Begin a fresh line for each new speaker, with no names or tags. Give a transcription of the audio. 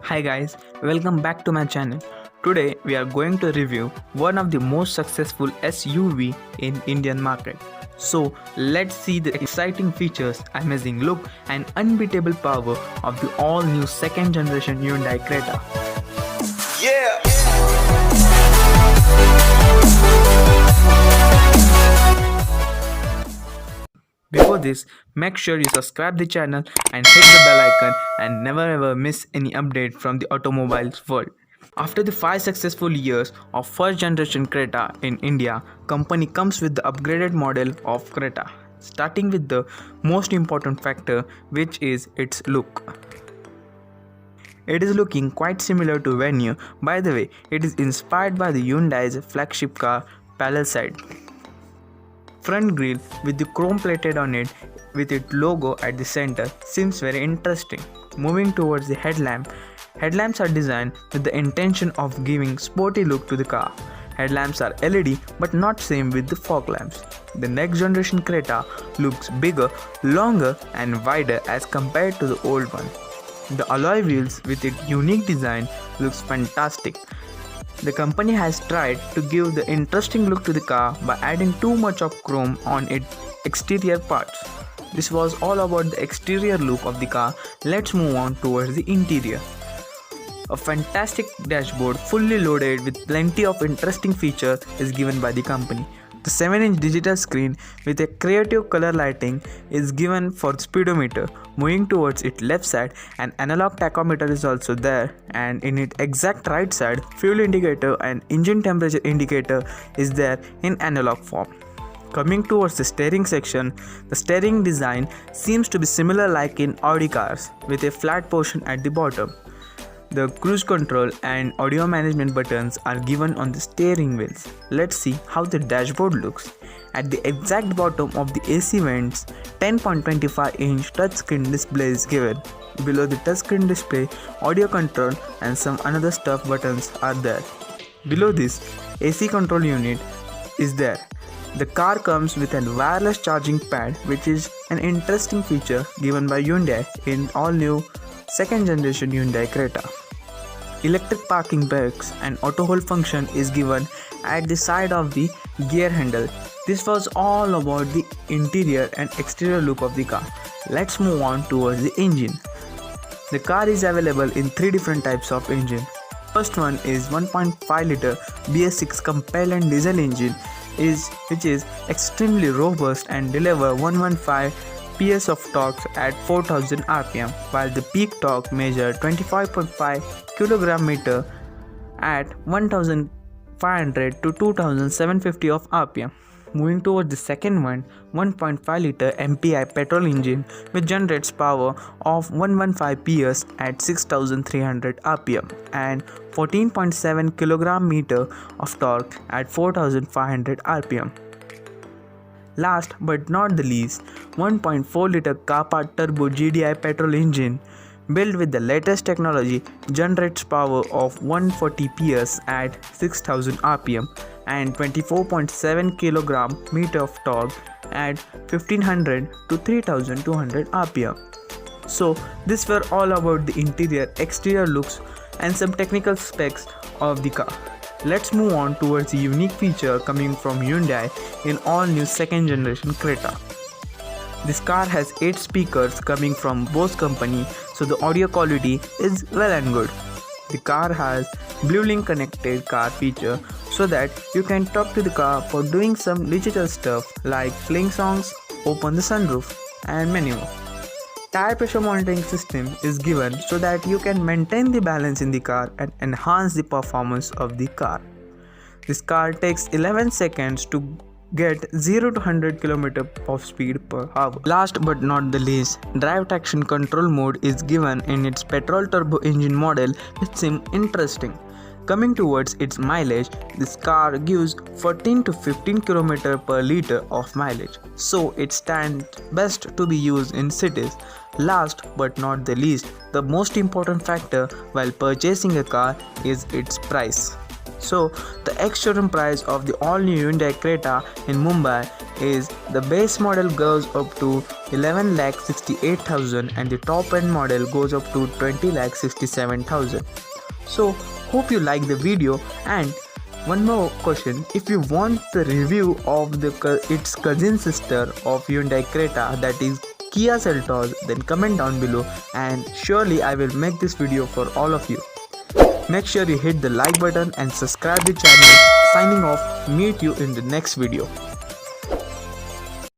Hi guys, welcome back to my channel. Today we are going to review one of the most successful SUV in Indian market. So let's see the exciting features, amazing look and unbeatable power of the all new second generation Hyundai Creta.
Yeah.
Before this, make sure you subscribe the channel and hit the bell icon and never ever miss any update from the automobiles world. After the 5 successful years of first generation Creta in India, company comes with the upgraded model of Creta, starting with the most important factor, which is its look. It is looking quite similar to Venue. By the way, it is inspired by the Hyundai's flagship car Palisade. Front grille with the chrome plated on it with its logo at the center seems very interesting. Moving towards the headlamp, headlamps are designed with the intention of giving sporty look to the car. Headlamps are LED but not same with the fog lamps. The next generation Creta looks bigger, longer and wider as compared to the old one. The alloy wheels with its unique design looks fantastic. The company has tried to give the interesting look to the car by adding too much of chrome on its exterior parts. This was all about the exterior look of the car. Let's move on towards the interior. A fantastic dashboard fully loaded with plenty of interesting features is given by the company. The 7-inch digital screen with a creative color lighting is given for the speedometer. Moving towards its left side, an analog tachometer is also there, and in its exact right side, fuel indicator and engine temperature indicator is there in analog form. Coming towards the steering section, the steering design seems to be similar like in Audi cars with a flat portion at the bottom. The cruise control and audio management buttons are given on the steering wheels. Let's see how the dashboard looks. At the exact bottom of the AC vents, 10.25-inch touchscreen display is given. Below the touchscreen display, audio control and some another stuff buttons are there. Below this, AC control unit is there. The car comes with a wireless charging pad, which is an interesting feature given by Hyundai in all new second generation Hyundai Creta. Electric parking brakes and auto hold function is given at the side of the gear handle. This was all about the interior and exterior look of the car. Let's move on towards the engine. The car is available in 3 different types of engine. First one is 1.5 liter BS6 compellant diesel engine which is extremely robust and deliver 115 PS of torque at 4000 rpm, while the peak torque measures 25.5 kg/m at 1500 to 2750 of rpm. Moving towards the second one, 1.5 liter MPI petrol engine which generates power of 115 PS at 6300 rpm and 14.7 kg/m of torque at 4500 rpm. Last but not the least, 1.4 liter Kappa Turbo GDI petrol engine built with the latest technology generates power of 140 PS at 6000 rpm and 24.7 kg/m of torque at 1500 to 3200 rpm. So these were all about the interior, exterior looks and some technical specs of the car. Let's move on towards the unique feature coming from Hyundai in all new second generation Creta. This car has 8 speakers coming from both company, so the audio quality is well and good. The car has BlueLink connected car feature so that you can talk to the car for doing some digital stuff like playing songs, open the sunroof and many more. Tire pressure monitoring system is given so that you can maintain the balance in the car and enhance the performance of the car. This car takes 11 seconds to get 0 to 100 km of speed per hour. Last but not the least, drive traction control mode is given in its petrol turbo engine model, which seems interesting. Coming towards its mileage, this car gives 14 to 15 km per liter of mileage, so it stands best to be used in cities. Last but not the least, the most important factor while purchasing a car is its price. So the ex-showroom price of the all-new Hyundai Creta in Mumbai is the base model goes up to 11,68,000 and the top end model goes up to 20,67,000. So hope you like the video, and one more question, if you want the review of its cousin sister of Hyundai Creta, that is Kia Seltos, then comment down below and surely I will make this video for all of you. Make sure you hit the like button and subscribe the channel. Signing off, meet you in the next video.